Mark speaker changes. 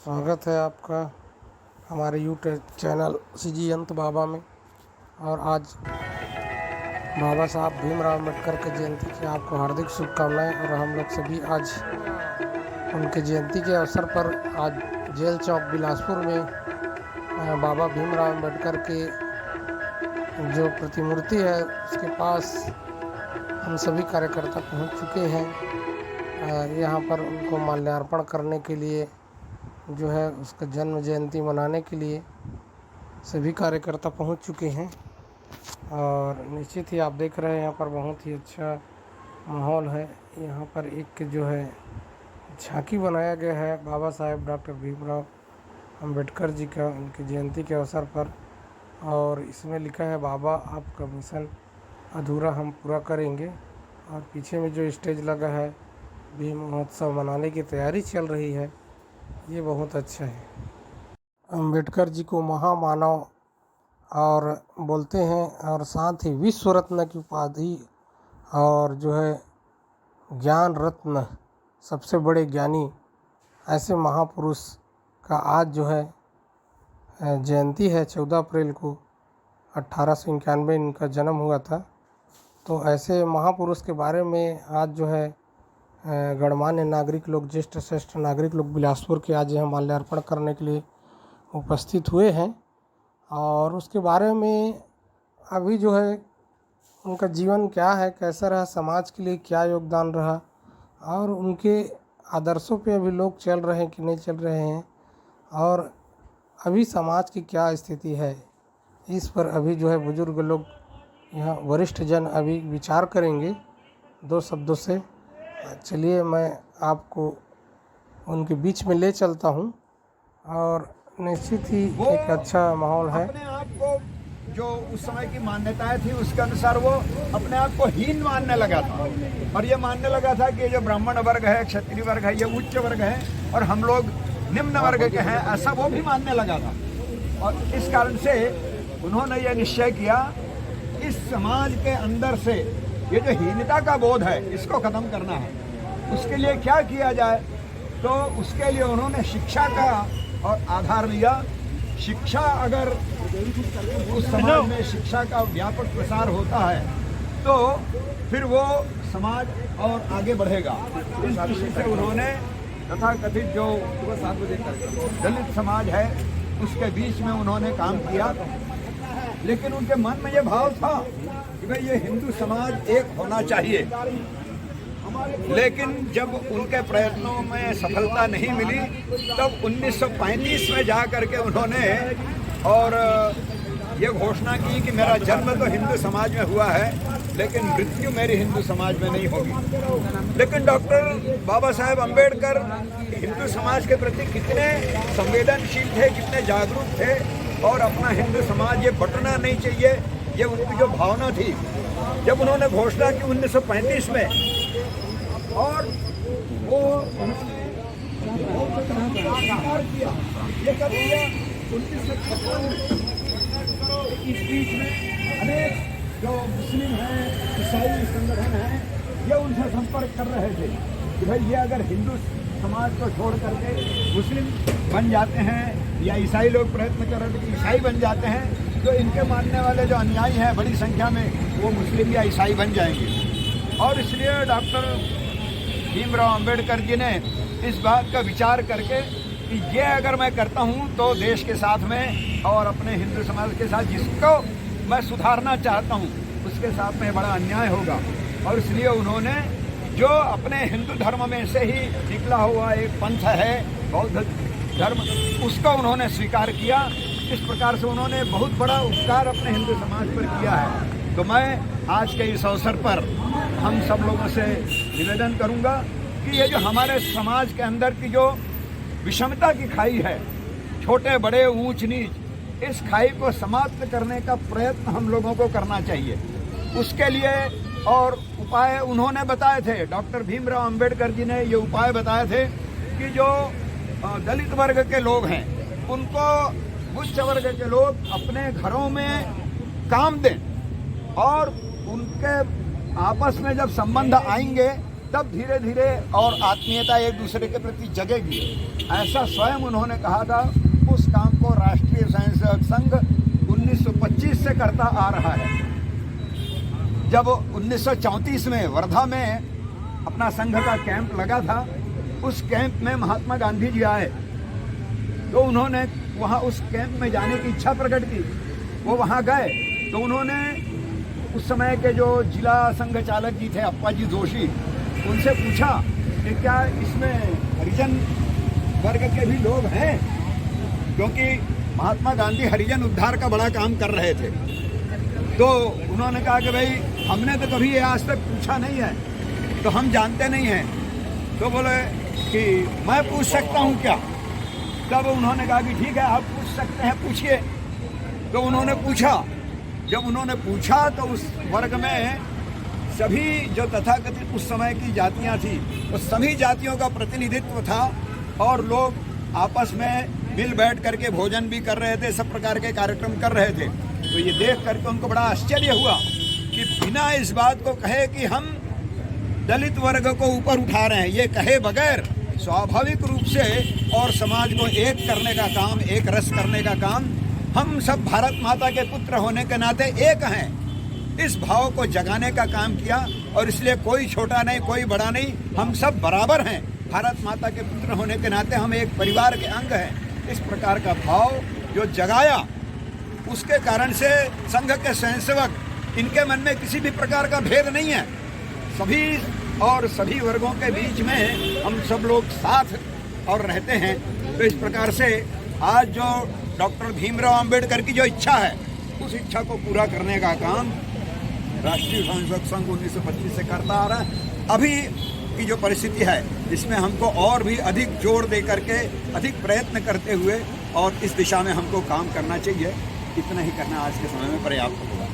Speaker 1: स्वागत है आपका हमारे यूट्यूब चैनल सीजी अंत बाबा में। और आज बाबा साहब भीमराव अम्बेडकर की जयंती की आपको हार्दिक शुभकामनाएं। और हम लोग सभी आज उनके जयंती के अवसर पर आज जेल चौक बिलासपुर में बाबा भीमराव अम्बेडकर के जो प्रतिमूर्ति है उसके पास हम सभी कार्यकर्ता पहुंच चुके हैं। यहाँ पर उनको माल्यार्पण करने के लिए जो है उसका जन्म जयंती मनाने के लिए सभी कार्यकर्ता पहुंच चुके हैं। और निश्चित ही आप देख रहे हैं यहाँ पर बहुत ही अच्छा माहौल है। यहाँ पर एक जो है झांकी बनाया गया है बाबा साहेब डॉक्टर भीमराव अम्बेडकर जी का उनकी जयंती के अवसर पर। और इसमें लिखा है बाबा आपका मिशन अधूरा हम पूरा करेंगे। और पीछे में जो स्टेज लगा है भीम महोत्सव मनाने की तैयारी चल रही है, ये बहुत अच्छा है। अम्बेडकर जी को महामानव और बोलते हैं और साथ ही विश्व रत्न की उपाधि और जो है ज्ञान रत्न सबसे बड़े ज्ञानी ऐसे महापुरुष का आज जो है जयंती है। 14 अप्रैल को 1891 इनका जन्म हुआ था। तो ऐसे महापुरुष के बारे में आज जो है गणमान्य नागरिक लोग, ज्येष्ठ श्रेष्ठ नागरिक लोग बिलासपुर के आज यहाँ माल्यार्पण करने के लिए उपस्थित हुए हैं। और उसके बारे में अभी जो है उनका जीवन क्या है, कैसा रहा, समाज के लिए क्या योगदान रहा और उनके आदर्शों पे अभी लोग चल रहे हैं कि नहीं चल रहे हैं, और अभी समाज की क्या स्थिति है, इस पर अभी जो है बुजुर्ग लोग यहाँ वरिष्ठ जन अभी विचार करेंगे 2 शब्दों से। चलिए मैं आपको उनके बीच में ले चलता हूँ। और निश्चित ही एक अच्छा माहौल है।
Speaker 2: अपने आप को जो उस समय की मान्यताएं थी उसके अनुसार वो अपने आप को हीन मानने लगा था। और ये मानने लगा था कि जो ब्राह्मण वर्ग है, क्षत्रिय वर्ग है, ये उच्च वर्ग है और हम लोग निम्न वर्ग के हैं, ऐसा वो भी मानने लगा था। और इस कारण से उन्होंने ये निश्चय किया इस समाज के अंदर से ये जो हीनता का बोध है इसको खत्म करना है। उसके लिए क्या किया जाए, तो उसके लिए उन्होंने शिक्षा का और आधार लिया। शिक्षा अगर उस समाज में शिक्षा का व्यापक प्रसार होता है तो फिर वो समाज और आगे बढ़ेगा। इस दृष्टि से उन्होंने तथाकथित जो दलित समाज है उसके बीच में उन्होंने काम किया। लेकिन उनके मन में ये भाव था कि भाई ये हिंदू समाज एक होना चाहिए। लेकिन जब उनके प्रयत्नों में सफलता नहीं मिली तब 1935 में जा करके उन्होंने और ये घोषणा की कि मेरा जन्म तो हिंदू समाज में हुआ है लेकिन मृत्यु मेरी हिंदू समाज में नहीं होगी। लेकिन डॉक्टर बाबा साहेब अम्बेडकर हिंदू समाज के प्रति कितने संवेदनशील थे, कितने जागरूक थे और अपना हिंदू समाज ये बंटना नहीं चाहिए, ये उनकी जो भावना थी। जब उन्होंने घोषणा की 1935 में और वो किया, ये कर दिया 1956 इस बीच में अनेक जो मुस्लिम हैं, ईसाई संगठन हैं, ये उनसे संपर्क कर रहे थे कि भाई ये अगर हिंदू समाज को छोड़ करके मुस्लिम बन जाते हैं या ईसाई लोग प्रयत्न कर रहे थे कि ईसाई बन जाते हैं तो इनके मानने वाले जो अनुयायी हैं बड़ी संख्या में वो मुस्लिम या ईसाई बन जाएंगे। और इसलिए डॉक्टर भीमराव अम्बेडकर जी ने इस बात का विचार करके कि ये अगर मैं करता हूँ तो देश के साथ में और अपने हिंदू समाज के साथ जिसको मैं सुधारना चाहता हूँ उसके साथ में बड़ा अन्याय होगा। और इसलिए उन्होंने जो अपने हिंदू धर्म में से ही निकला हुआ एक पंथ है बौद्ध धर्म, उसको उन्होंने स्वीकार किया। इस प्रकार से उन्होंने बहुत बड़ा उपकार अपने हिंदू समाज पर किया है। तो मैं आज के इस अवसर पर हम सब लोगों से निवेदन करूंगा कि ये जो हमारे समाज के अंदर की जो विषमता की खाई है, छोटे बड़े ऊंच नीच, इस खाई को समाप्त करने का प्रयत्न हम लोगों को करना चाहिए। उसके लिए और उपाय उन्होंने बताए थे, डॉक्टर भीमराव अम्बेडकर जी ने ये उपाय बताए थे कि जो दलित वर्ग के लोग हैं उनको उच्च वर्ग के लोग अपने घरों में काम दें और उनके आपस में जब संबंध आएंगे तब धीरे धीरे और आत्मीयता एक दूसरे के प्रति जगेगी, ऐसा स्वयं उन्होंने कहा था। उस काम को राष्ट्रीय स्वयंसेवक संघ 1925 से करता आ रहा है। जब 1934 में वर्धा में अपना संघ का कैंप लगा था, उस कैंप में महात्मा गांधी जी आए, तो उन्होंने वहाँ उस कैंप में जाने की इच्छा प्रकट की। वो वहाँ गए तो उन्होंने उस समय के जो जिला संघ चालक जी थे अप्पा जी जोशी, उनसे पूछा कि क्या इसमें हरिजन वर्ग के भी लोग हैं, क्योंकि महात्मा गांधी हरिजन उद्धार का बड़ा काम कर रहे थे। तो उन्होंने कहा कि भाई हमने तो कभी ये आज तक पूछा नहीं है, तो हम जानते नहीं हैं। तो बोले कि मैं पूछ सकता हूँ क्या? तब उन्होंने कहा कि ठीक है, आप पूछ सकते हैं, पूछिए। तो उन्होंने पूछा। जब उन्होंने पूछा तो उस वर्ग में सभी जो तथाकथित उस समय की जातियां थी, वो सभी जातियों का प्रतिनिधित्व था और लोग आपस में मिल बैठ करके भोजन भी कर रहे थे, सब प्रकार के कार्यक्रम कर रहे थे। तो ये देख करके उनको बड़ा आश्चर्य हुआ कि बिना इस बात को कहे कि हम दलित वर्ग को ऊपर उठा रहे हैं, ये कहे बगैर स्वाभाविक रूप से और समाज को एक करने का काम, एक रस करने का काम, हम सब भारत माता के पुत्र होने के नाते एक हैं, इस भाव को जगाने का काम किया। और इसलिए कोई छोटा नहीं, कोई बड़ा नहीं, हम सब बराबर हैं। भारत माता के पुत्र होने के नाते हम एक परिवार के अंग हैं। इस प्रकार का भाव जो जगाया, उसके कारण से संघ के स्वयंसेवक, इनके मन में किसी भी प्रकार का भेद नहीं है। सभी वर्गों के बीच में हम सब लोग साथ और रहते हैं। तो इस प्रकार से आज जो डॉक्टर भीमराव अंबेडकर की जो इच्छा है, उस इच्छा को पूरा करने का काम राष्ट्रीय स्वयंसेवक संघ 1925 से करता आ रहा है। अभी की जो परिस्थिति है, इसमें हमको और भी अधिक जोर दे करके, अधिक प्रयत्न करते हुए और इस दिशा में हमको काम करना चाहिए। इतना ही करना आज के समय में पर्याप्त होगा।